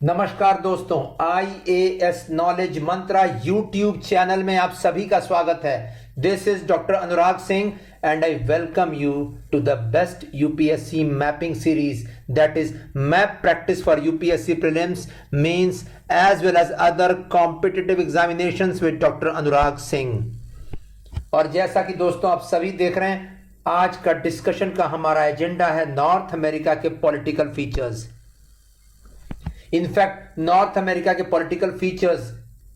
नमस्कार दोस्तों, IAS knowledge Mantra YouTube channel में आप सभी का स्वागत है। This is doctor Anurag Singh and I welcome you to the best UPSC mapping series that is map practice for UPSC prelims, mains as well as other competitive examinations with doctor Anurag Singh. और जैसा कि दोस्तों आप सभी देख रहे हैं, आज का डिस्कशन का हमारा एजेंडा है नॉर्थ अमेरिका के political features. In fact north America के पॉलिटिकल फीचर्स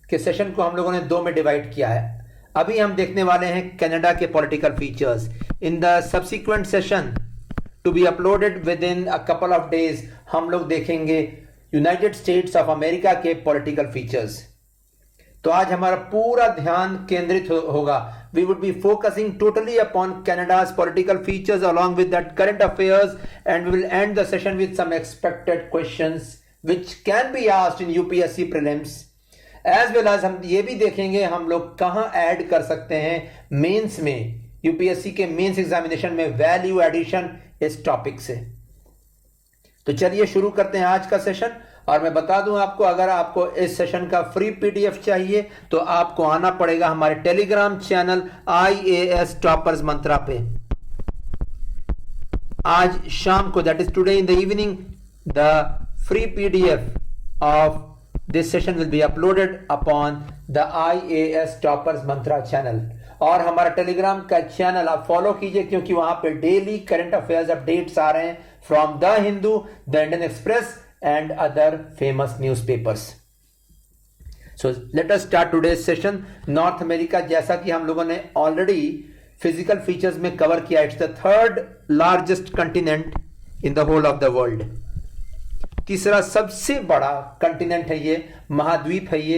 के सेशन को हम लोगों ने दो में डिवाइड किया है। अभी हम देखने वाले हैं कनाडा के political features. In the subsequent session to be uploaded within a couple of days हम लोग देखेंगे यूनाइटेड स्टेट्स ऑफ अमेरिका के पॉलिटिकल फीचर्स। तो आज हमारा पूरा ध्यान केंद्रित होगा। We would be focusing totally upon Canada's political features along with that current affairs, and we will end the session with some expected questions which can be asked in UPSC prelims, as well as हम ये भी देखेंगे हम लोग कहाँ add कर सकते हैं मेंस में, यूपीएससी के मेंस एग्जामिनेशन में वैल्यू एडिशन इस टॉपिक से। तो चलिए शुरू करते हैं आज का सेशन। और मैं बता दूं आपको, अगर आपको इस सेशन का फ्री पीडीएफ चाहिए तो आपको आना पड़ेगा हमारे टेलीग्राम चैनल IAS टॉपर्स मंत्रा पे। आज शाम को, that is today in the evening, the free PDF of this session will be uploaded upon the IAS Toppers Mantra channel। और हमारा टेलीग्राम का चैनल आप फॉलो कीजिए, क्योंकि वहां पे डेली करंट अफेयर्स अपडेट्स आ रहे हैं from the Hindu, the Indian Express and other famous newspapers. So let us start today's session. North America, जैसा कि हम लोगों ने ऑलरेडी फिजिकल फीचर्स में कवर किया, it's the third largest continent in the whole of the world. तीसरा सबसे बड़ा कंटिनेंट है ये, महाद्वीप है ये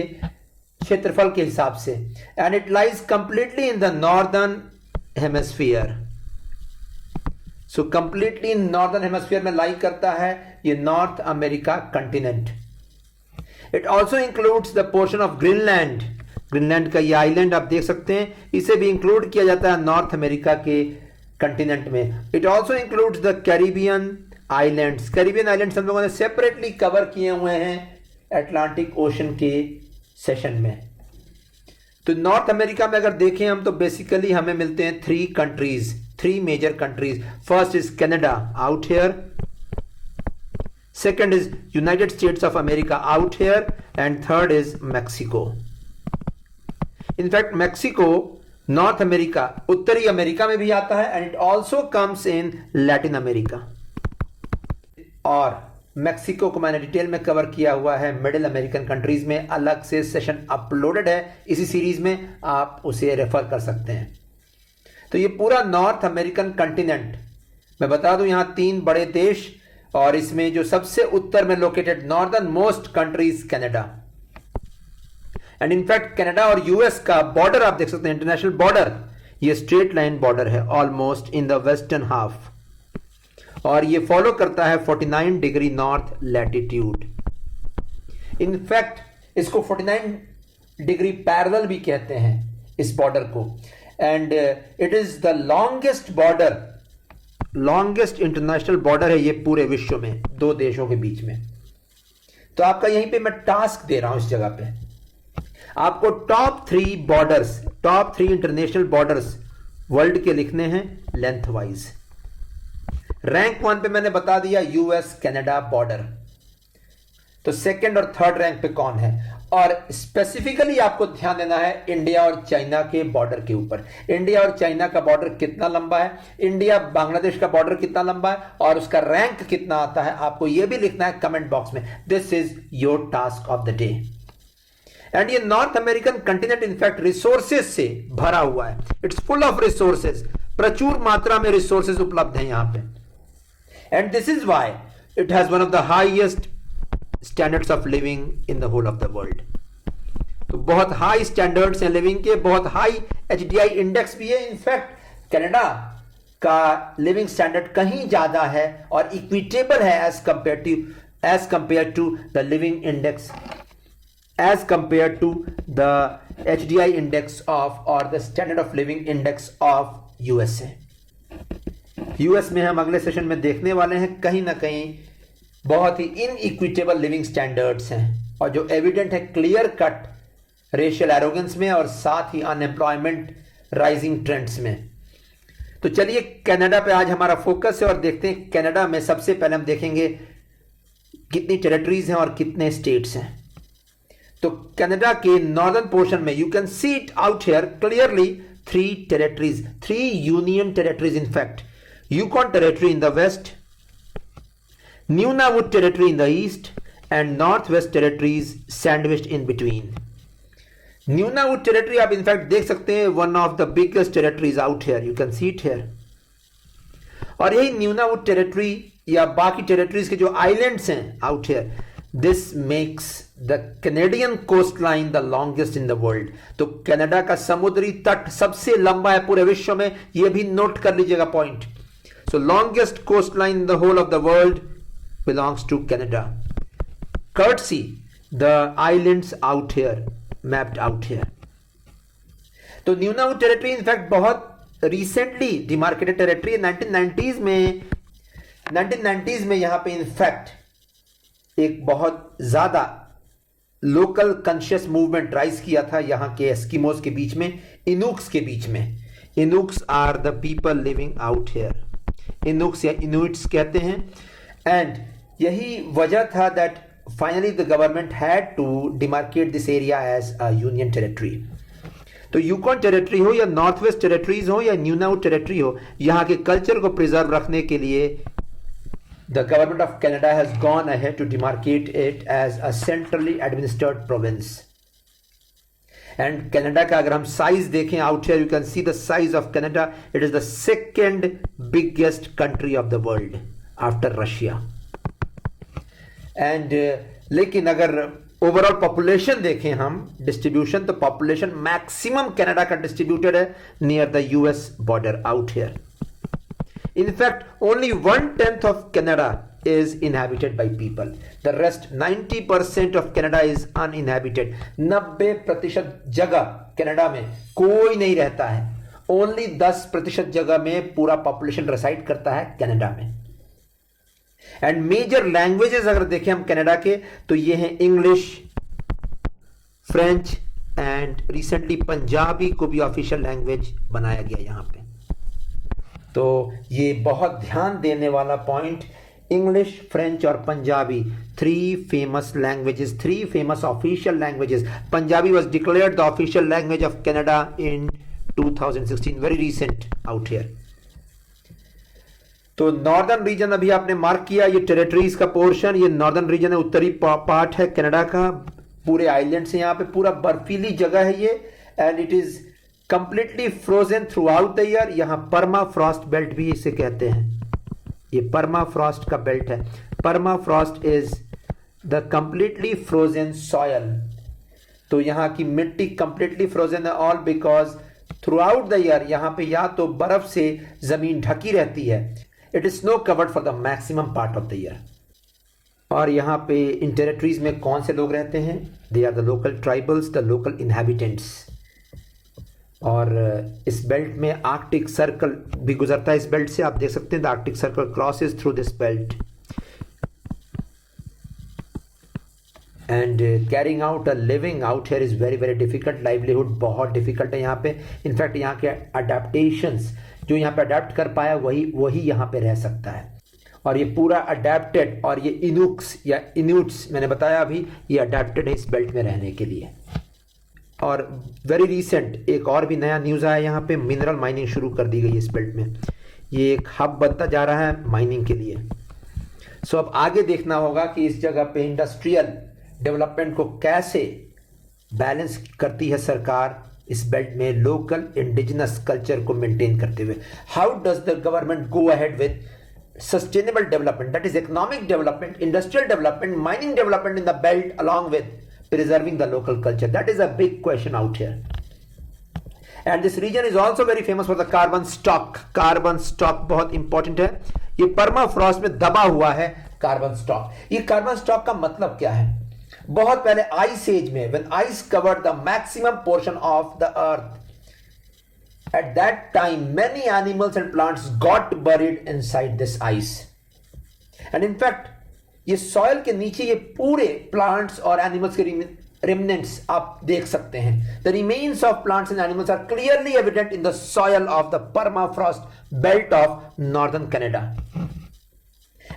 क्षेत्रफल के हिसाब से। And it lies completely in the northern hemisphere. So completely northern hemisphere में लाई करता है ये North America continent. It also includes the portion of Greenland. Greenland का ये आइलैंड आप देख सकते हैं, इसे भी इंक्लूड किया जाता है नॉर्थ अमेरिका के कंटिनेंट में। It also includes the Caribbean islands. Caribbean islands हम लोगों ने सेपरेटली कवर किए हुए हैं अटलांटिक ओशन के सेशन में। तो नॉर्थ अमेरिका में अगर देखें हम, तो बेसिकली हमें मिलते हैं three major countries. First is Canada out here, second is United States of America out here, and third is Mexico. In fact Mexico North America, उत्तरी अमेरिका में भी आता है, and it also comes in Latin America. और Mexico को मैंने detail में cover किया हुआ है मिडिल अमेरिकन कंट्रीज में, अलग से सेशन अपलोडेड है इसी सीरीज में, आप उसे रेफर कर सकते हैं। तो ये पूरा नॉर्थ अमेरिकन कंटिनेंट, मैं बता दूं यहां 3 बड़े देश, और इसमें जो सबसे उत्तर में located northern most countries Canada. And in fact Canada और यूएस का बॉर्डर आप देख सकते हैं, इंटरनेशनल बॉर्डर, ये स्ट्रेट लाइन बॉर्डर है almost in the western half, और ये फॉलो करता है 49 डिग्री नॉर्थ लैटिट्यूड। इनफैक्ट इसको 49 डिग्री पैरेलल भी कहते हैं इस बॉर्डर को। And it is the longest border, longest international border है ये पूरे विश्व में, 2 देशों के बीच में। तो आपका यहीं पे मैं टास्क दे रहा हूं इस जगह पे, आपको टॉप 3 इंटरनेशनल बॉर्डर्स वर्ल्ड के लिखने हैं लेंथ वाइज। रैंक 1 पे मैंने बता दिया यूएस कनाडा बॉर्डर। तो सेकंड और थर्ड रैंक पे कौन है, और स्पेसिफिकली आपको ध्यान देना है इंडिया और चाइना के बॉर्डर के ऊपर। इंडिया और चाइना का बॉर्डर कितना लंबा है, इंडिया बांग्लादेश का बॉर्डर कितना लंबा है, और उसका रैंक कितना आता है, आपको यह भी लिखना है कमेंट बॉक्स में। This is your task of the day. And ये North American continent in fact resources से भरा हुआ है, इट्स फुल ऑफ रिसोर्सेज, प्रचुर मात्रा में रिसोर्सेज उपलब्ध है यहां पे। And this is why it has one of the highest standards of living in the whole of the world। तो बहुत हाई स्टैंडर्ड्स हैं लिविंग के, बहुत हाई HDI इंडेक्स भी है। इनफैक्ट कनाडा का लिविंग स्टैंडर्ड कहीं ज्यादा है और इक्विटेबल है as compare to the living index, as compare to the HDI index of और the standard of living index of USA। US में हम अगले सेशन में देखने वाले हैं कहीं ना कहीं बहुत ही इनइक्विटेबल लिविंग स्टैंडर्ड्स हैं और जो एविडेंट है क्लियर कट रेशियल एरोगेंस में और साथ ही अनएम्प्लॉयमेंट राइजिंग ट्रेंड्स में। तो चलिए कनाडा पे आज हमारा फोकस है और देखते हैं कनाडा में सबसे पहले हम देखेंगे कितनी टेरिटरीज हैं और कितने स्टेट्स हैं। तो कनाडा के नॉर्दर्न पोर्शन में you can see it out here clearly 3 territories, 3 union territories in fact. Yukon territory in the west, Nunavut territory in the east and Northwest territories sandwiched in between. Nunavut territory आप in fact देख सकते हैं one of the biggest territories out here. You can see it here. और यही Nunavut territory या बाकी territories के जो islands हैं out here, this makes the Canadian coastline the longest in the world. तो कनाडा का समुद्री तट सबसे लंबा है पूरे विश्व में, ये भी नोट कर लीजिएगा point. So longest coastline in the whole of the world belongs to Canada. Courtesy the islands out here, mapped out here. तो न्यूनावुट टेरिटरी इनफैक्ट बहुत रिसेंटली डिमार्केटेड टेरिटरी 1990s में यहां पे इनफैक्ट एक बहुत ज्यादा लोकल कॉन्शियस मूवमेंट राइज किया था यहां के एस्किमोस के बीच में, इनुक्स के बीच में। Inuks are the people living out here, Inuks या इनुइट्स कहते हैं। एंड यही वजह था that finally the government had to demarcate this area as a union territory. तो यूकॉन टेरिटरी हो या नॉर्थ वेस्ट टेरिटरीज हो या न्यूनाउट टेरिटरी हो, यहां के कल्चर को प्रिजर्व रखने के लिए the government of Canada has gone ahead to demarcate it as a centrally administered province. And Canada का अगर हम साइज देखें out here, you can see the size of Canada. It is the second biggest country of the world after Russia. And लेकिन अगर overall population देखें हम distribution, तो population maximum Canada का डिस्ट्रीब्यूटेड है near the US border out here. In fact only 1/10 of Canada is inhabited by people. The rest 90% of Canada is uninhabited. 90% जगह Canada में कोई नहीं रहता है। ओनली 10% जगह में पूरा पॉपुलेशन रेसाइड करता है कनाडा में। एंड मेजर लैंग्वेजेस अगर देखें हम कनाडा के, तो ये हैं English, French and recently Punjabi को भी ऑफिशियल लैंग्वेज बनाया गया यहां पे। तो ये बहुत ध्यान देने वाला पॉइंट, इंग्लिश, फ्रेंच और Punjabi, 3 famous languages, 3 famous official languages. Punjabi was declared the official language of Canada in 2016, very recent out here. तो नॉर्दर्न रीजन अभी आपने मार्क किया, ये टेरिटरीज का पोर्शन, ये नॉर्दर्न रीजन है, उत्तरी पार्ट है कनाडा का, पूरे आइलैंड्स हैं यहाँ पे, पूरा बर्फीली जगह है ये। And it is completely frozen through out the year. यहाँ पर्मा फ्रॉस्ट बेल्ट भी इसे कहते हैं, ये पर्मा फ्रॉस्ट का बेल्ट है। Perma Frost is the completely frozen soil. तो यहाँ की मिट्टी कंप्लीटली फ्रोजन है, all because through out the year यहाँ पे या तो बर्फ से जमीन ढकी रहती है, it is snow covered for the maximum part of the year. और यहाँ पे इन टेरिटरीज में कौन से लोग रहते हैं? They are the local tribals, the local inhabitants. और इस बेल्ट में आर्कटिक सर्कल भी गुजरता है इस बेल्ट से, आप देख सकते हैं the Arctic circle crosses through this belt. And carrying out a living out here is very very difficult. Livelihood बहुत डिफिकल्ट है यहाँ पे। इनफैक्ट यहाँ के अडेप्टेशंस, जो यहाँ पे अडेप्ट कर पाया वही यहाँ पे रह सकता है। और ये पूरा अडेप्टेड, और ये इनुक्स या इन्यूट्स मैंने बताया अभी, ये अडेप्टेड है इस बेल्ट में रहने के लिए। और वेरी रिसेंट एक और भी नया न्यूज़ आया, यहाँ पे मिनरल माइनिंग शुरू कर दी गई इस बेल्ट में। ये एक हब बनता जा रहा है माइनिंग के लिए। सो अब आगे देखना होगा कि इस जगह पे इंडस्ट्रियल डेवलपमेंट को कैसे बैलेंस करती है सरकार इस बेल्ट में लोकल इंडिजिनस कल्चर को मेंटेन करते हुए। How does the government go ahead with sustainable development, that is economic development, industrial development, mining development in the belt along with preserving the local culture? That is a big question out here. And this region is also very famous for the carbon stock. Carbon stock बहुत important है। ये permafrost में दबा हुआ है carbon stock. ये carbon stock का मतलब क्या है? बहुत पहले आइस एज में, when ice covered the maximum portion of the earth, at that time many animals and plants got buried inside this ice. And in fact ये सॉइल के नीचे ये पूरे प्लांट्स और एनिमल्स के remnants आप देख सकते हैं. The remains of plants and animals are clearly evident in the soil of the permafrost belt of northern Canada.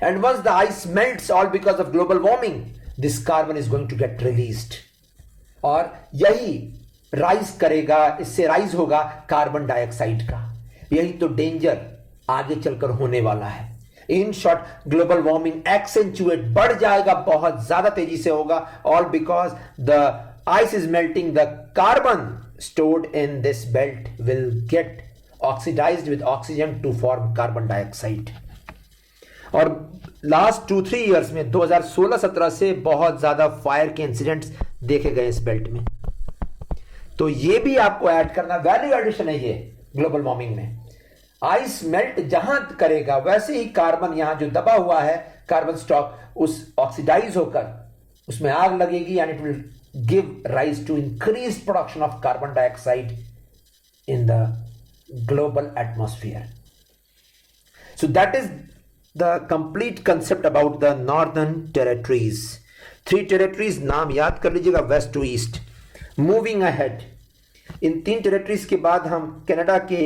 And once the ice melts, all because of global warming, this carbon is going to get released. और यही rise करेगा, इससे rise होगा carbon dioxide का. यही तो danger आगे चलकर होने वाला है. In short, global warming accentuate बढ़ जाएगा, बहुत ज्यादा तेजी से होगा. All because the ice is melting, the carbon stored in this belt will get oxidized with oxygen to form carbon dioxide. और लास्ट 2-3 ईयर्स में 2016-17 से बहुत ज्यादा फायर के इंसिडेंट्स देखे गए इस बेल्ट में. तो ये भी आपको ऐड करना, वैल्यू एडिशन है ये ग्लोबल वार्मिंग में. आइस मेल्ट जहां करेगा वैसे ही कार्बन यहां जो दबा हुआ है कार्बन स्टॉक, उस ऑक्सीडाइज होकर उसमें आग लगेगी and it will give rise to increase production of carbon dioxide in the global atmosphere. So that is the complete concept about the northern territories. 3 territories नाम याद कर लीजिएगा, west to east. Moving ahead, in 3 territories के बाद हम Canada के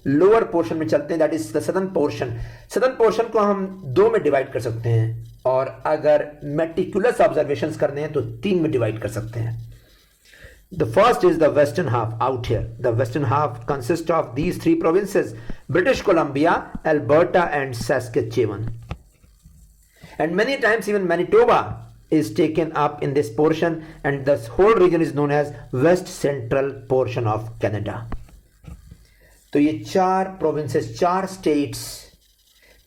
lower portion में चलते हैं, that is the southern portion. Southern portion को हम 2 में डिवाइड कर सकते हैं, और अगर मेटिकुलस ऑब्जर्वेशंस करने हैं तो 3 में डिवाइड कर सकते हैं. The first is the western half out here. The western half consists of these 3 provinces: British Columbia, Alberta and Saskatchewan. And many times even Manitoba is taken up in this portion, and this whole region is known as west central portion of Canada. तो ये 4 provinces, 4 states.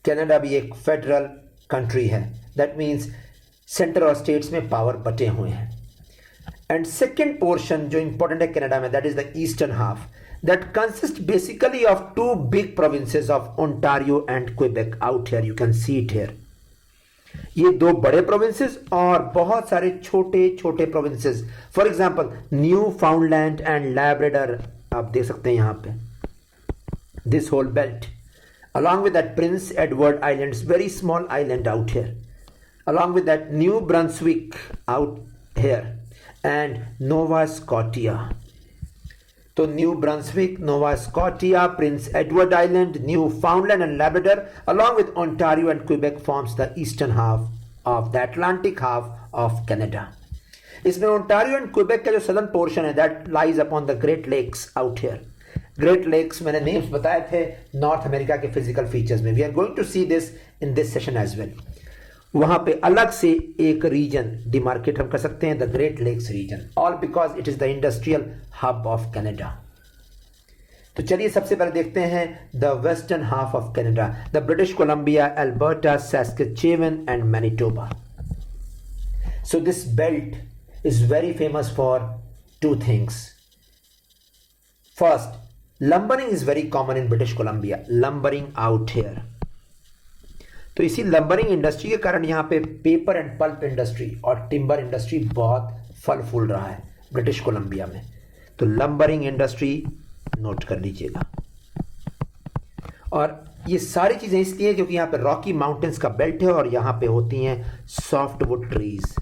Canada भी एक federal country है. That means centre और states में power बटे हुए हैं. एंड सेकेंड पोर्शन जो इंपॉर्टेंट है कनाडा में, that is the eastern half, that consist basically of 2 big provinces of Ontario and Quebec. Out here you can see it here. ये 2 बड़े प्रोविंसेस और बहुत सारे छोटे छोटे provinces. For example new फाउंडलैंड and Labrador आप देख सकते हैं यहां पे. This whole belt along with that Prince Edward Islands, very small island out here, along with that New Brunswick out here and Nova Scotia. तो new Brunswick, Nova Scotia, Prince Edward island, Newfoundland and Labrador along with Ontario and Quebec forms the eastern half of the Atlantic half of Canada. इसमें Ontario and Quebec का जो southern portion है that lies upon the great Lakes out here. Great Lakes मैंने names बताए थे North America के physical features में. We are going to see this in this session as well. वहां पे अलग से एक रीजन डिमार्केट हम कर सकते हैं, the great lakes region, all because it is the industrial hub of Canada. तो चलिए सबसे पहले देखते हैं the western half of Canada, the British Columbia, Alberta, Saskatchewan and Manitoba. So this belt is very famous for 2 things. First, lumbering is very common in British Columbia. Lumbering out here. तो इसी lumbering industry के कारण यहाँ पे paper and pulp industry और timber industry बहुत फल फूल रहा है ब्रिटिश कोलंबिया में. तो लंबरिंग इंडस्ट्री नोट कर लीजिएगा. और ये सारी चीजें इसलिए क्योंकि यहाँ पे रॉकी माउंटेन्स का बेल्ट है और यहाँ पे होती हैं सॉफ्ट वुड ट्रीज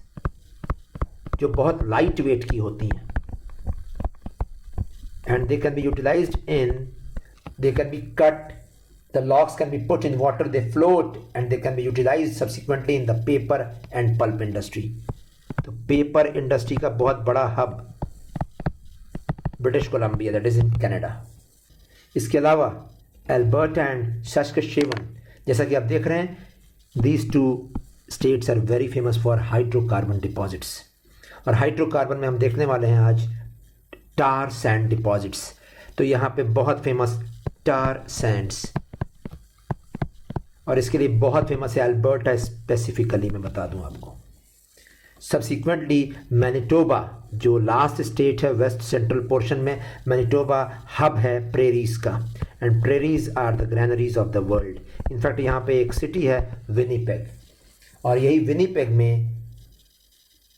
जो बहुत लाइट वेट की होती हैं. And they can be utilized in, they can be cut, the logs can be put in water, they float, and they can be utilized subsequently in the paper and pulp industry. तो paper industry का बहुत बड़ा hub British Columbia, that is in Canada. इसके अलावा Alberta and सस्कचेवन, जैसा कि आप देख रहे हैं, these 2 states are very famous for hydrocarbon deposits. और हाइड्रोकार्बन में हम देखने वाले हैं आज टार सैंड डिपॉजिट्स. तो यहाँ पे बहुत फेमस टार सैंड्स, और इसके लिए बहुत फेमस है अल्बर्टा स्पेसिफिकली, मैं बता दूं आपको. सब्सिक्वेंटली मैनिटोबा जो लास्ट स्टेट है वेस्ट सेंट्रल पोर्शन में, मैनिटोबा हब है प्रेरीज का, and prairies are the granaries of the world. In fact यहाँ पे एक सिटी है विनीपेग, और यही विनीपेग में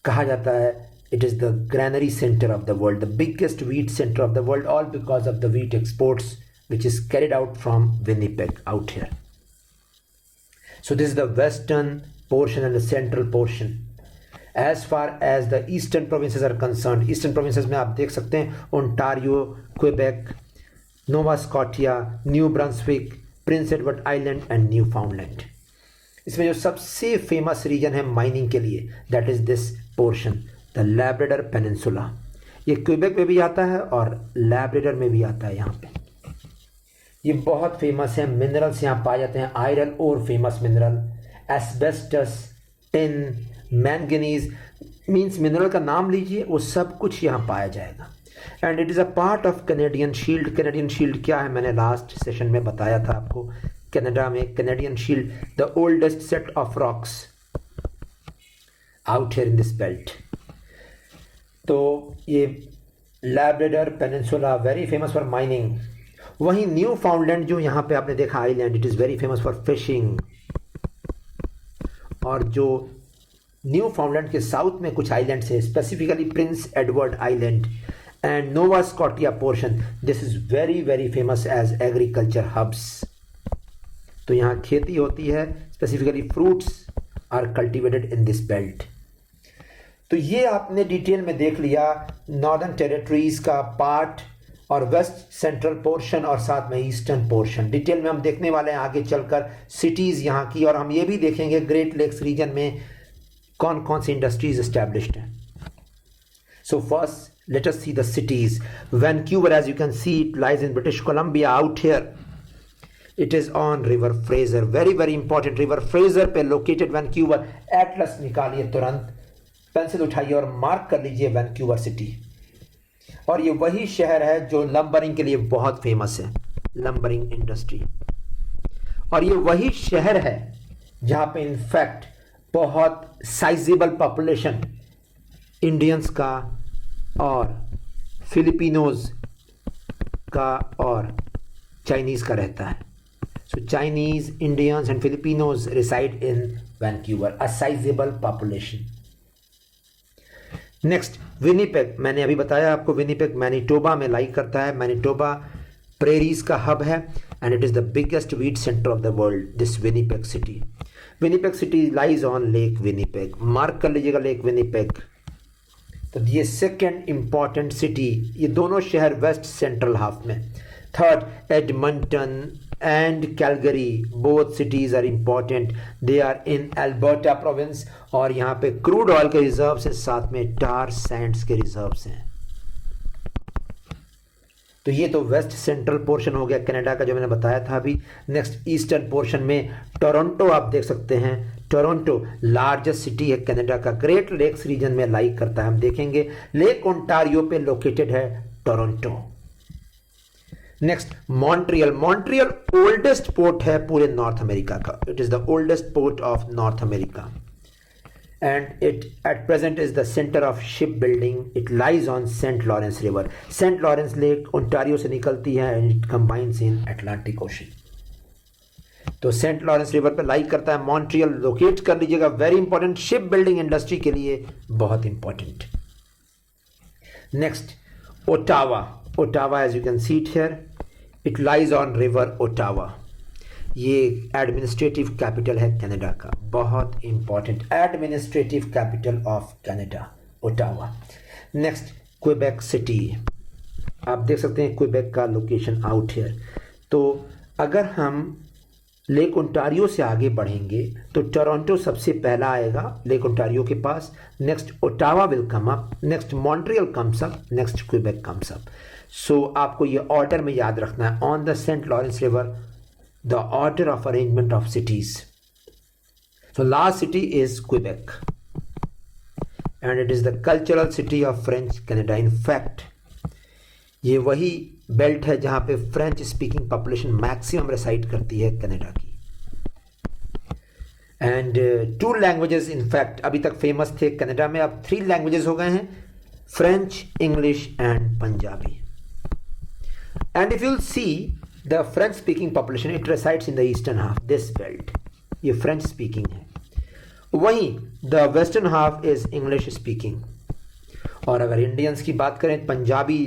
कहा जाता है it is the granary center of the world, the biggest wheat center of the world, all because of the wheat exports which is carried out from Winnipeg out here. So this is the western portion and the central portion. As far as the eastern provinces are concerned, eastern provinces में आप देख सकते हैं Ontario, Quebec, Nova Scotia, new Brunswick, Prince Edward Island and new फाउंडलैंड. इसमें जो सबसे famous reason है mining के लिए, that is this portion, the Labrador peninsula. ये क्वेबेक में भी आता है और लैब्राडोर में भी आता है. यहाँ पे ये बहुत फेमस है. मिनरल्स यहाँ पाए जाते हैं. आयरन और famous mineral, asbestos, tin, manganese, means mineral का नाम लीजिए, वो सब कुछ यहाँ पाया जाएगा. And it is a part of Canadian shield. Canadian shield क्या है, मैंने लास्ट सेशन में बताया था आपको. कनाडा में Canadian shield, the oldest set of rocks out here in this belt. तो ये Labrador peninsula very famous for mining. वहीं न्यू फाउंडलैंड जो यहाँ पे आपने देखा island, it is very famous for fishing. और जो न्यू फाउंडलैंड के साउथ में कुछ आइलैंड्स है, specifically Prince Edward Island and Nova Scotia portion, this is very very famous as agriculture hubs. तो यहाँ खेती होती है, specifically fruits are cultivated in this belt. तो ये आपने डिटेल में देख लिया नॉर्दर्न टेरिटरीज का पार्ट और वेस्ट सेंट्रल पोर्शन और साथ में ईस्टर्न पोर्शन. डिटेल में हम देखने वाले हैं आगे चलकर सिटीज़ यहाँ की, और हम ये भी देखेंगे ग्रेट लेक्स रीजन में कौन कौन सी इंडस्ट्रीज एस्टैब्लिश्ड हैं. So first let us see the cities. Vancouver, as you can see, it lies in British Columbia out here. It is on river Fraser, very very important. River Fraser पे located Vancouver. Atlas निकालिए तुरंत, pencil उठाइए और mark कर लीजिए Vancouver city. और ये वही शहर है जो लंबरिंग के लिए बहुत फेमस है, लंबरिंग इंडस्ट्री. और ये वही शहर है जहां पे इनफैक्ट बहुत साइजेबल पॉपुलेशन इंडियंस का और फिलिपिनोज का और चाइनीज का रहता है. So Chinese, Indians and Filipinos reside in Vancouver, a sizeable population. Next Winnipeg. मैंने अभी बताया आपको विनीपेग मैनिटोबा में लाई करता है. मैनिटोबा प्रेरीज का हब है and it is the biggest wheat centre of the world, this Winnipeg city. Winnipeg city lies on lake Winnipeg. Mark कर लीजिएगा लेक विनीपेग. तो ये सेकेंड इंपॉर्टेंट सिटी. ये दोनों शहर वेस्ट सेंट्रल हाफ में. Third Edmonton and Calgary, both cities are important. They are in Alberta province और यहाँ पे क्रूड ऑयल के रिजर्व्स हैं, साथ में टार सैंड्स के रिजर्व्स हैं. तो ये तो वेस्ट सेंट्रल पोर्शन हो गया कनाडा का जो मैंने बताया था अभी. नेक्स्ट ईस्टर्न पोर्शन में टोरंटो आप देख सकते हैं. टोरंटो लार्जेस्ट सिटी है कनाडा का, ग्रेट लेक्स रीजन में लाई करता है. हम देखेंगे लेक ओंटारियो पे लोकेटेड है Toronto. Next Montreal. Montreal oldest port है पूरे नॉर्थ अमेरिका का. It is the oldest port of North America and it at present is the centre of ship building. It lies on Saint Lawrence river. Saint Lawrence lake Ontario से निकलती है and it combines in Atlantic Ocean. तो Saint Lawrence river पे lie करता है. Montreal locate कर लीजिएगा, very important, ship building industry के लिए बहुत important. Next Ottawa. Ottawa as you can see it here, it lies on river Ottawa. ये एडमिनिस्ट्रेटिव कैपिटल है कनाडा का, बहुत important administrative capital of Canada, Ottawa. Next Quebec city. आप देख सकते हैं क्वेबेक का लोकेशन आउट हियर. तो अगर हम लेक ओंटारियो से आगे बढ़ेंगे तो टोरंटो सबसे पहला आएगा लेक ओंटारियो के पास. Next Ottawa will come up, next Montreal comes up, next Quebec comes up. So आपको ये ऑर्डर में याद रखना है. On the Saint Lawrence river the order of arrangement of cities. So last city is Quebec and it is the cultural city of French Canada. In fact ये वही belt है जहां पे French speaking population maximum reside करती है Canada की. And 2 languages in fact अभी तक फेमस थे कनाडा में, अब 3 लैंग्वेजेस हो गए हैं, French, English and Punjabi. And if you'll see the French speaking population, it resides in the eastern half, this belt, ये फ्रेंच स्पीकिंग है. वहीं the western half is English speaking. और अगर इंडियंस की बात करें पंजाबी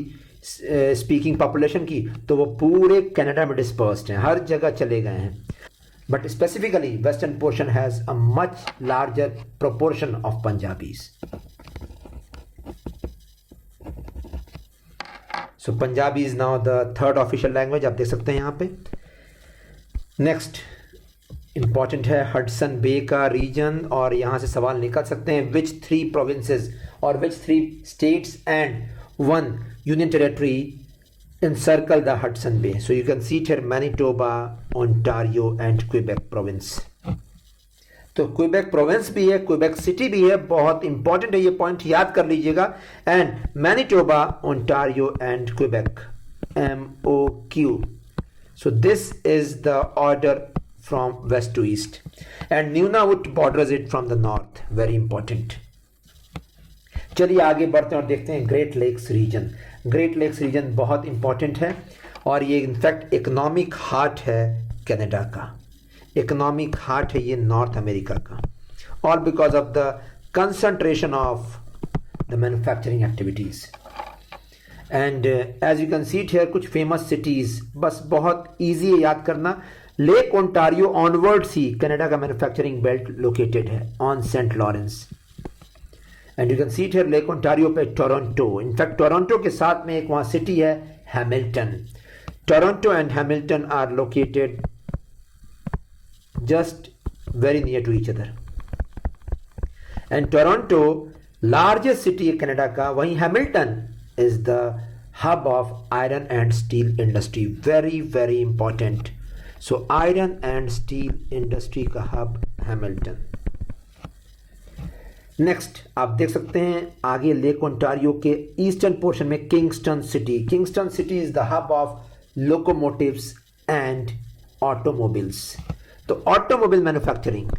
स्पीकिंग पॉपुलेशन की, तो वो पूरे कनाडा में डिस्पर्स्ड हैं, हर जगह चले गए हैं. but specifically western portion has a much larger proportion of Punjabis. So Punjabi is now the third official language, आप देख सकते हैं यहाँ पे. नेक्स्ट इंपॉर्टेंट है हडसन बे का रीजन, और यहाँ से सवाल निकल सकते हैं विच 3 प्रोविंसेस और विच 3 states and 1 union territory encircle the Hudson Bay. So you can see it here, Manitoba, Ontario and Quebec province. तो क्वेबेक प्रोविंस भी है, क्वेबेक सिटी भी है, बहुत इंपॉर्टेंट है, ये पॉइंट याद कर लीजिएगा. And Manitoba, Ontario and Quebec, MOQ. So this is the order from west to east, and Nunavut borders it from the north. Very important. चलिए आगे बढ़ते हैं और देखते हैं Great lakes region. Great lakes region बहुत इंपॉर्टेंट है और ये इनफैक्ट इकोनॉमिक हार्ट है कनाडा का. इकोनॉमिक हार्ट है ये नॉर्थ अमेरिका का, all because of the concentration of the manufacturing activities. And as you can see it here, कुछ फेमस सिटीज, बस बहुत ईजी है याद करना. लेक ओंटारियो ऑनवर्ड्स ही कनाडा का मैन्युफैक्चरिंग बेल्ट लोकेटेड है on Saint Lawrence. And you can see it here, Lake Ontario पे टोरंटो. इनफैक्ट टोरंटो के साथ में एक वहाँ सिटी है Hamilton. Toronto and Hamilton are located just very near to each other. And Toronto, largest city है Canada का, वहीं Hamilton is the hub of iron and steel industry. Very very important. So iron and steel industry का hub Hamilton. Next आप देख सकते हैं आगे lake Ontario के ईस्टर्न पोर्शन में Kingston city. Kingston city is the hub of locomotives and automobiles. तो automobile manufacturing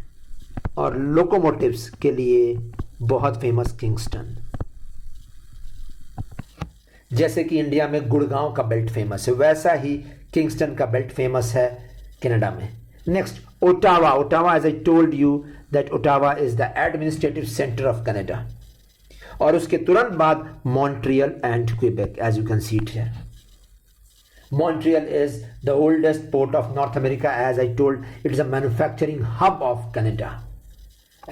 और लोकोमोटिव्स के लिए बहुत फेमस किंगस्टन. जैसे कि इंडिया में गुड़गांव का बेल्ट फेमस है, वैसा ही किंगस्टन का बेल्ट फेमस है कनाडा में. Next Ottawa. Ottawa, as I told you that Ottawa is the administrative centre of Canada. और उसके तुरंत बाद Montreal and Quebec, as you can see it here. Montreal is the oldest port of North America. As I told, it is a manufacturing hub of Canada.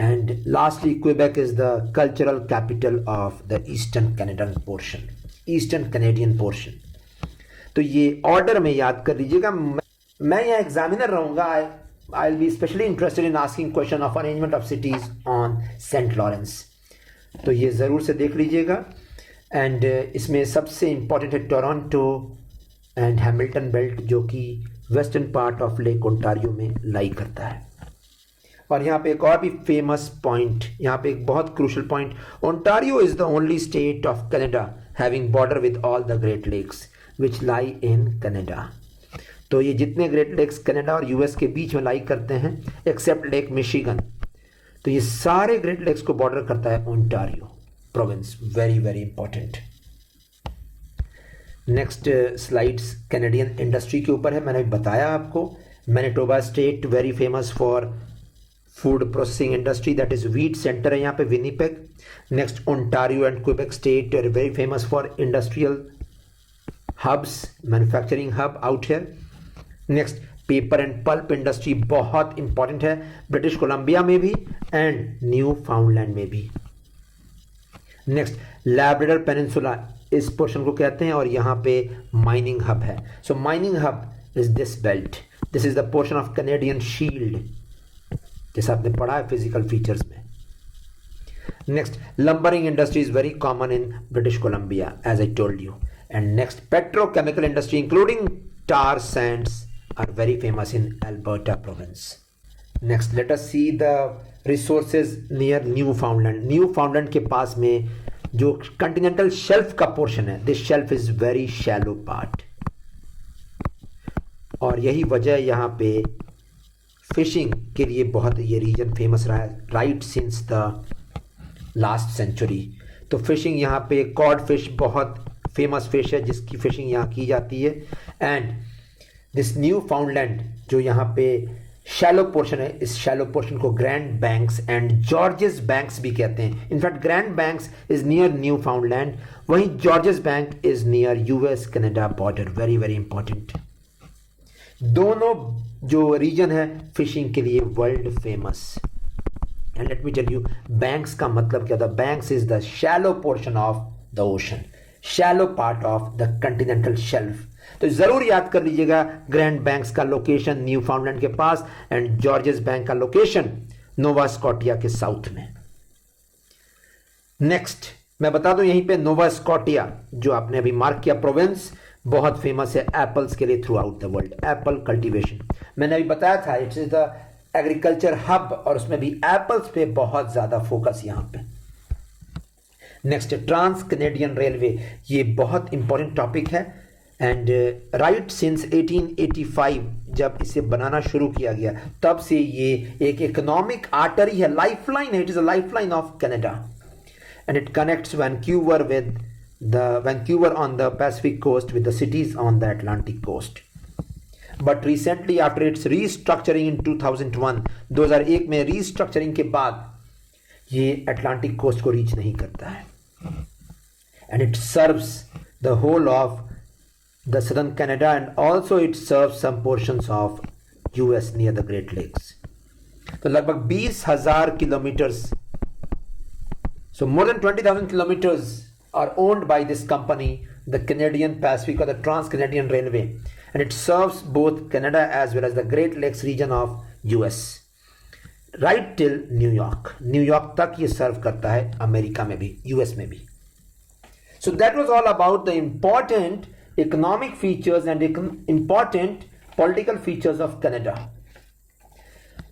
And lastly, Quebec is the cultural capital of the Eastern Canadian portion. Eastern Canadian portion. तो ये order में याद कर लीजिएगा. मैं यहाँ examiner रहूँगा. I will be especially interested in asking question of arrangement of cities on Saint Lawrence. तो ये ज़रूर से देख लीजिएगा. एंड इसमें सबसे इम्पोर्टेंट है टोरंटो एंड हैमिल्टन बेल्ट, जो कि western part of lake Ontario में लाई करता है. और यहाँ पे एक और भी फेमस पॉइंट, यहाँ पे एक बहुत crucial point, Ontario is the only state of Canada having border with all the great Lakes which lie in Canada. तो ये जितने ग्रेट लेक्स कनाडा और यूएस के बीच में लाई करते हैं एक्सेप्ट लेक मिशिगन, तो ये सारे ग्रेट लेक्स को बॉर्डर करता है Ontario province. Very very important. Next slides Canadian industry के ऊपर है. मैंने बताया आपको Manitoba state very famous for food processing industry, that is wheat centre है यहाँ पे Winnipeg. Next Ontario and Quebec state are very famous for industrial hubs, manufacturing hub out here. Next paper and pulp industry बहुत important है British Columbia में भी and Newfoundland में भी. Next Labrador peninsula इस पोर्शन को कहते हैं और यहाँ पे माइनिंग हब है. So mining hub is this belt. This is the portion of Canadian shield, जैसा आपने पढ़ा है फिजिकल फीचर्स में. Next lumbering industry is very common in British Columbia as I told you. And next petrochemical industry including tar sands are very famous in Alberta province. Next let us see the resources near Newfoundland. Newfoundland के पास में जो Continental shelf का portion है, this shelf is very shallow part, और यही वजह यहाँ पे फिशिंग के लिए बहुत ये रीजन फेमस रहा है right since the last century. तो फिशिंग यहाँ पे कॉड फिश बहुत फेमस फिश है जिसकी फिशिंग यहाँ की जाती है. एंड दिस न्यू फाउंडलैंड जो यहाँ पे शैलो पोर्शन है, इस शैलो पोर्शन को Grand Banks and Georges Banks भी कहते हैं. In fact Grand Banks is near Newfoundland, वहीं Georges Bank is near US Canada border. Very very important. दोनों जो रीजन है फिशिंग के लिए world famous. And let me tell you, banks का मतलब क्या था? Banks is the shallow portion of the ocean, shallow part of the continental shelf. तो जरूर याद कर लीजिएगा, ग्रैंड बैंक्स का लोकेशन न्यू फाउंडलैंड के पास एंड जॉर्जेस बैंक का लोकेशन नोवा स्कॉटिया के साउथ में। नेक्स्ट मैं बता दूं, यहीं पे नोवा स्कॉटिया जो आपने अभी मार्क किया प्रोविंस, बहुत फेमस है एप्पल्स के लिए through out the world. Apple cultivation मैंने अभी बताया था, it's is the agriculture hub, और उसमें भी एप्पल्स पे बहुत ज्यादा फोकस यहां पे। नेक्स्ट ट्रांस कैनेडियन रेलवे, ये बहुत इंपॉर्टेंट टॉपिक है एंड राइट सिंस 1885 जब इसे बनाना शुरू किया गया तब से ये एक इकोनॉमिक आर्टरी है, लाइफलाइन है, it is a lifeline of Canada and it connects Vancouver on the Pacific coast with the cities on the Atlantic coast. But recently after its restructuring in 2001 में restructuring के बाद ये Atlantic coast को reach नहीं करता है and it serves the whole of the southern Canada and also it serves some portions of US near the Great Lakes. तो लगभग 20,000 kilometres, so more than 20,000 kilometers are owned by this company, the Canadian Pacific or the Trans-Canadian Railway, and it serves both Canada as well as the Great Lakes region of US right till New York. New York तक ये सर्व करता है, America में भी, US में भी. So that was all about the important economic features and important political features of Canada.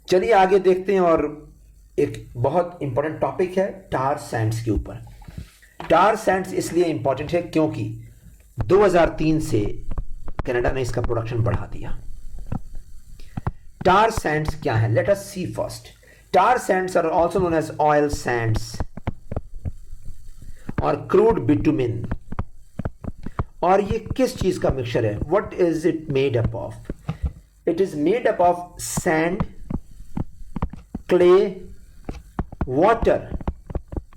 चलिए आगे देखते हैं, और एक बहुत इंपॉर्टेंट टॉपिक है टार सैंड्स के ऊपर। टार सैंड्स इसलिए इंपॉर्टेंट है क्योंकि 2003 से कनाडा ने इसका प्रोडक्शन बढ़ा दिया। टार सैंड्स क्या है? Let us see first. Tar sands are also known as oil sands और क्रूड बिटुमिन। और ये किस चीज का मिक्सचर है? What is it made up of? It is made up of sand, clay, water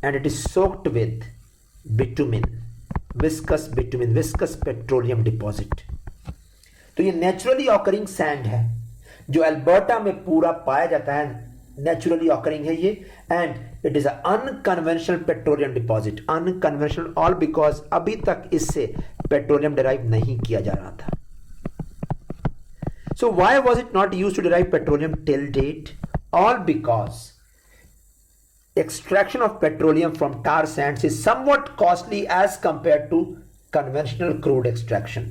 and it is soaked with bitumen, viscous petroleum deposit. तो ये naturally occurring sand है जो अल्बर्टा में पूरा पाया जाता है, नेचुरली ऑकरिंग है ये, and it is unconventional petroleum deposit. Unconventional all because अभी तक इससे पेट्रोलियम डिराइव नहीं किया जा रहा था। So why was it not used to derive petroleum till date? All because extraction of petroleum from tar sands is somewhat costly as compared to conventional crude extraction.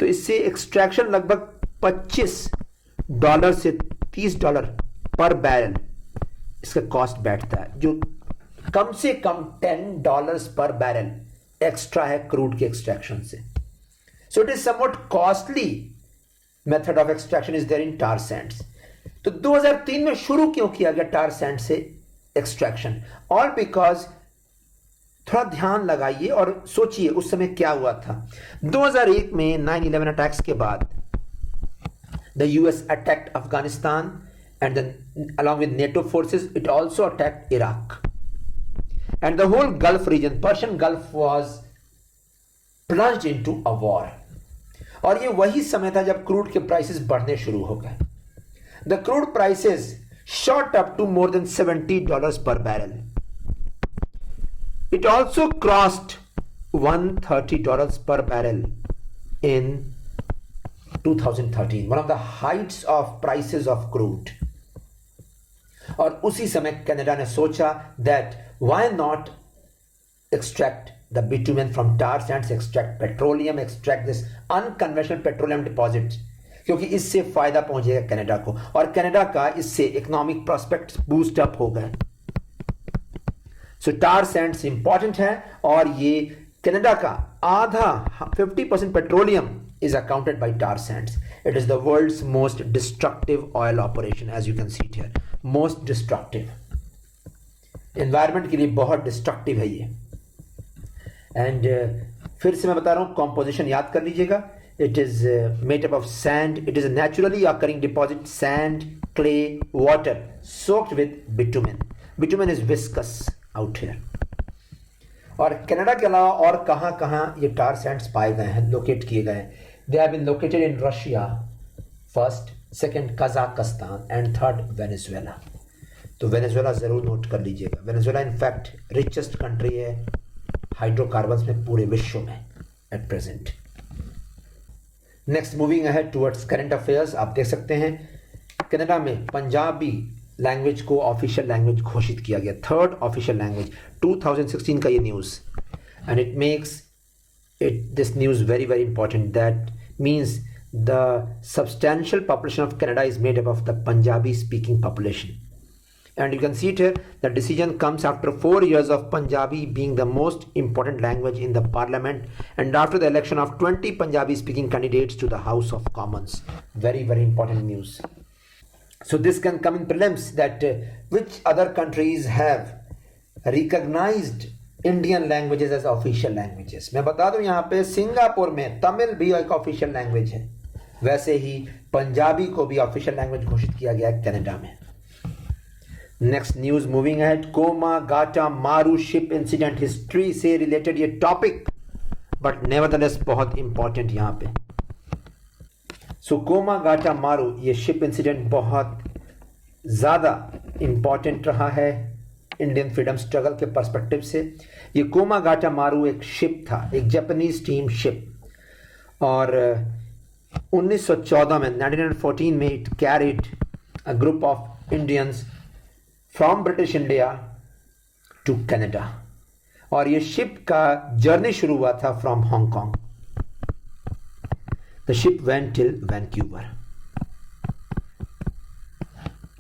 तो इससे एक्सट्रैक्शन लगभग $25 से $30 पर बैरल इसका कॉस्ट बैठता है, जो कम से कम $10 पर बैरल एक्स्ट्रा है क्रूड के एक्सट्रैक्शन से। So it is somewhat costly method of extraction is there in tar sands. तो 2003 में शुरू क्यों किया गया टार सैंड से एक्सट्रैक्शन? ऑल बिकॉज, थोड़ा ध्यान लगाइए और सोचिए उस समय क्या हुआ था। 2001 में 9/11 अटैक्स के बाद the US attacked Afghanistan and then along with NATO forces it also attacked Iraq and the whole Gulf region, Persian Gulf was plunged into a war. और ये वही समय था जब क्रूड के प्राइसेस बढ़ने शुरू हो गए। The crude prices shot up to more than $70 per barrel. It also crossed $130 per barrel in 2013, one of the heights of prices of crude. और उसी समय कनाडा ने सोचा that why not extract the bitumen from tar sands, extract petroleum, extract this unconventional petroleum deposits, क्योंकि इससे फायदा पहुंचेगा Canada को और कनाडा का इससे इकोनॉमिक प्रोस्पेक्ट्स बूस्ट अप हो गए। सो टार सैंड्स इंपॉर्टेंट है और ये कनाडा का आधा 50% petroleum is accounted by tar sands. It is the world's most destructive oil operation, as you can see it here. Most destructive. Environment के लिए बहुत destructive है ये। And फिर से मैं बता रहा हूँ, composition याद कर लीजिएगा। It is made up of sand. It is a naturally occurring deposit. Sand, clay, water, soaked with bitumen. Bitumen is viscous out here. और कनाडा के अलावा और कहाँ ये टार सैंड्स पाए गए हैं, लोकेट किए गए हैं? They have been located in Russia first, second Kazakhstan and third Venezuela. तो वेनेजुएला ज़रूर नोट कर लीजिएगा। वेनेजुएला इनफैक्ट रिचेस्ट कंट्री है हाइड्रोकार्बन्स में पूरे विश्व में at present. Next moving ahead towards current affairs, आप देख सकते हैं कनाडा में पंजाबी लैंग्वेज को ऑफिशियल लैंग्वेज घोषित किया गया, थर्ड ऑफिशियल लैंग्वेज 2016 का ये news, and it makes it this news very very important. That means the substantial population of Canada is made up of the Punjabi speaking population, and you can see it here. The decision comes after 4 years of Punjabi being the most important language in the parliament and after the election of 20 Punjabi speaking candidates to the House of Commons. Very very important news. So this can come in prelims that which other countries have recognized Indian languages as official languages. मैं बता दूं यहाँ पे Singapore में तमिल भी एक official language है, वैसे ही पंजाबी को भी ऑफिशियल लैंग्वेज घोषित किया गया है कनाडा में। Next news moving ahead, कोमागाटा Maru ship incident, history से रिलेटेड ये टॉपिक बट नेवरदलेस बहुत इंपॉर्टेंट यहाँ पे। सो कोमागाटा मारू ये शिप इंसिडेंट बहुत ज्यादा इंपॉर्टेंट रहा है इंडियन फ्रीडम स्ट्रगल के पर्सपेक्टिव से। ये कोमागाटा मारू एक शिप था, एक जापानीज टीम शिप, और 1914 में 1914 में it carried a group of Indians from British India to Canada, और ये शिप का जर्नी शुरू हुआ था from Hong Kong. The ship went till Vancouver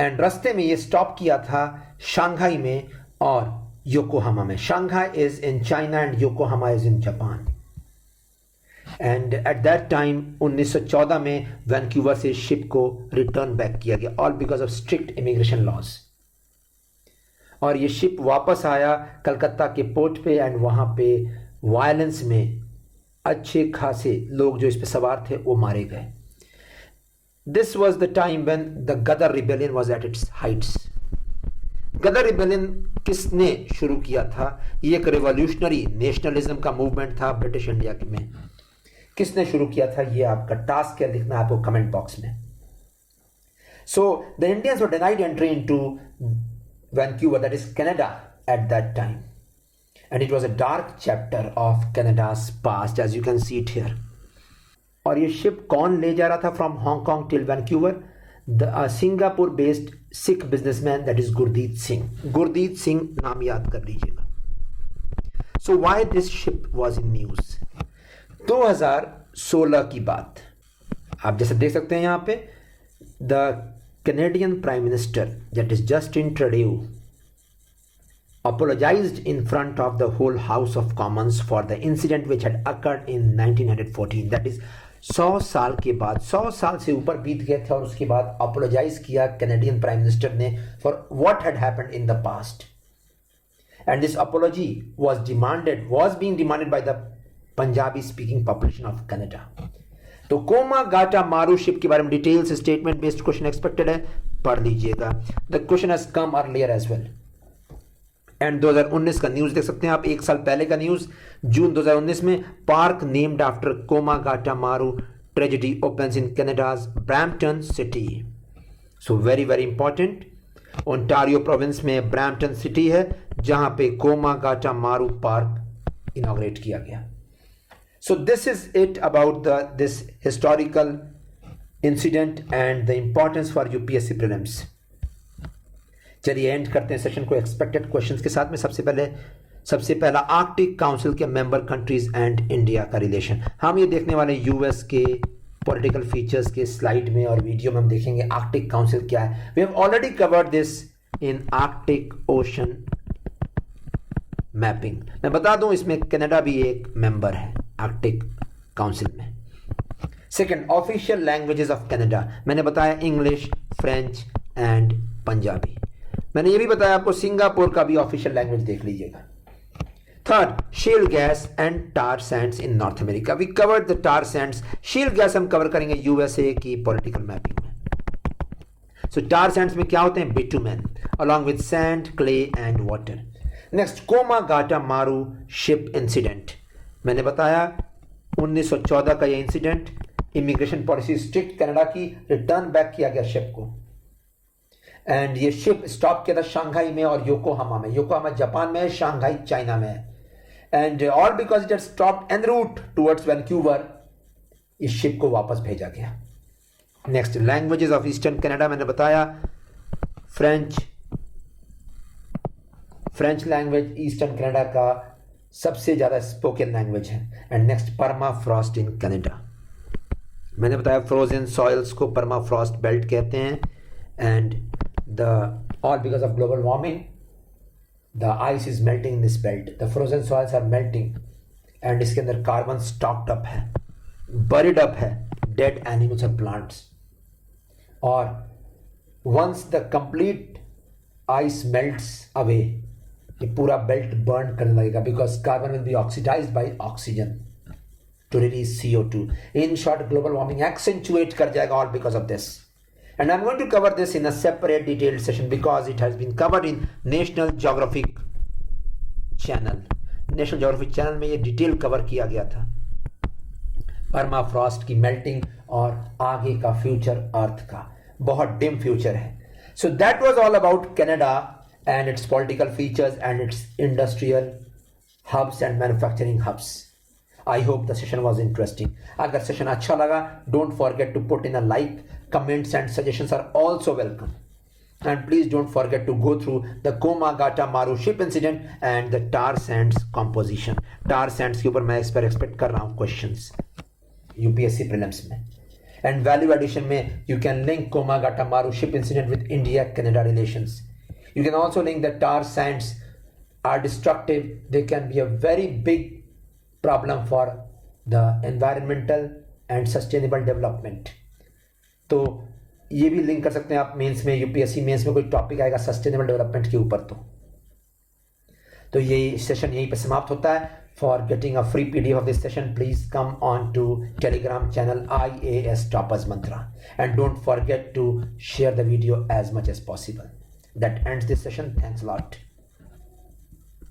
and रास्ते में ये स्टॉप किया था शंघाई में और योकोहामा में। Shanghai is in China and Yokohama is in Japan. And eight that time 1914 में वैंकूवर से शिप को रिटर्न बैक किया गया, all because of strict immigration laws. और ये शिप वापस आया कलकत्ता के पोर्ट पे एंड वहां पे वायलेंस में अच्छे खासे लोग जो इस पे सवार थे वो मारे गए। This was the time when the Gadar rebellion was at its heights. Ghadar rebellion किसने शुरू किया था? ये एक रिवॉल्यूशनरी नेशनलिज्म का मूवमेंट था ब्रिटिश इंडिया में। किसने शुरू किया था? ये आपका टास्क है, लिखना आपको कमेंट बॉक्स में। So the Indians were denied entry into Vancouver, that is Canada at that time, and it was a dark chapter of Canada's past as you can see it here. और ये ship कौन ले जा रहा था from Hong Kong till Vancouver? The Singapore based Sikh businessman that is Gurdit Singh. Gurdit Singh नाम याद कर लीजिएगा। So why this ship was in news? 2016 की बात, आप जैसे देख सकते हैं यहां पे, the Canadian prime minister that is Justin Trudeau apologized in front of the whole House of Commons for the incident which had occurred in 1914. That is 100 साल के बाद, 100 साल से ऊपर बीत गए थे और उसके बाद अपोलोजाइज किया कैनेडियन प्राइम मिनिस्टर ने for what had happened in the past, and this apology was being demanded by the Punjabi speaking population of Canada. तो कोमागाटा मारू शिप के बारे में details statement based question expected है, पढ़ लीजिएगा। The question has come earlier as well. And 2019 का news देख सकते हैं आप, एक साल पहले का न्यूज, जून 2019 में, park named after Komagata Maru tragedy opens in Canada's Brampton city. So very very important, Ontario province में ब्रैम्पटन सिटी है जहां पे कोमागाटा मारू पार्क इनॉग्रेट किया गया। So this is it about this historical incident and the importance for UPSC prelims. चलिए end करते हैं session को एक्सपेक्टेड क्वेश्चंस के साथ में। सबसे पहला आर्कटिक काउंसिल के मेंबर कंट्रीज एंड इंडिया का रिलेशन। हम ये देखने वाले यूएस के पॉलिटिकल फीचर्स के स्लाइड में और वीडियो में हम देखेंगे आर्कटिक काउंसिल क्या है। We have already covered this in Arctic ocean mapping. मैं बता दूं इसमें कनाडा भी एक मेंबर है आर्कटिक काउंसिल में। Second, official languages of Canada, मैंने बताया इंग्लिश, फ्रेंच एंड पंजाबी। मैंने ये भी बताया आपको सिंगापुर का भी ऑफिशियल लैंग्वेज देख लीजिएगा। Third, shale gas and tar sands in North America. We covered the tar sands. Shale gas हम कवर करेंगे यूएसए की पॉलिटिकल मैपिंग में। सो टार सैंड्स में क्या होते हैं? Bitumen along with sand, clay and water. Next, Komagata Maru ship incident. मैंने बताया 1914 का ये incident immigration policy strict Canada की, रिटर्न बैक किया गया शिप को। एंड ये शिप स्टॉप किया था शंघाई में और योकोहामा में। योकोहामा जापान में है, शंघाई चाइना में है। And all because it stopped en route towards Vancouver, इस शिप को वापस भेजा गया। Next, languages of eastern Canada, मैंने बताया फ्रेंच लैंग्वेज ईस्टर्न कनाडा का सबसे ज़्यादा स्पोकन लैंग्वेज है। And next, permafrost in Canada, मैंने बताया फ्रोजन सॉइल्स को परमाफ्रॉस्ट बेल्ट कहते हैं। And all because of global warming, the ice is melting in this belt, the frozen soils are melting, and इसके अंदर कार्बन स्टॉक्ड अप है, buried up है, dead animals और plants। और once the complete ice melts away, ये पूरा belt burn करने लगेगा, because carbon will be oxidized by oxygen to release CO2। in short, global warming accentuate कर जाएगा all because of this। And I'm going to cover this in a separate detailed session because it has been covered in National Geographic Channel। National Geographic Channel में ये detail cover किया गया था, permafrost की melting और आगे का future अर्थ का, बहुत डिम फ्यूचर है। So that was all about Canada and its political features and its industrial hubs and manufacturing hubs। I hope the session was interesting। अगर सेशन अच्छा लगा, don't forget to put in a like, comments and suggestions are also welcome। And please don't forget to go through the Komagata-Maru ship incident and the tar sands composition। tar sands के ऊपर मैं expect कर रहा हूँ questions UPSC prelims में। And value addition में you can link Komagata-Maru ship incident with India-Canada relations। You can also link that tar sands are destructive, they can be a very big problem for the environmental and sustainable development। तो ये भी link कर सकते हैं आप mains में, UPSC mains में कोई टॉपिक आएगा सस्टेनेबल डेवलपमेंट के ऊपर, तो ये सेशन यहीं पे समाप्त होता है। For getting a free PDF of this session please come on to Telegram channel IAS Toppers Mantra and don't forget to share the video as much as possible। That ends this session। Thanks a lot।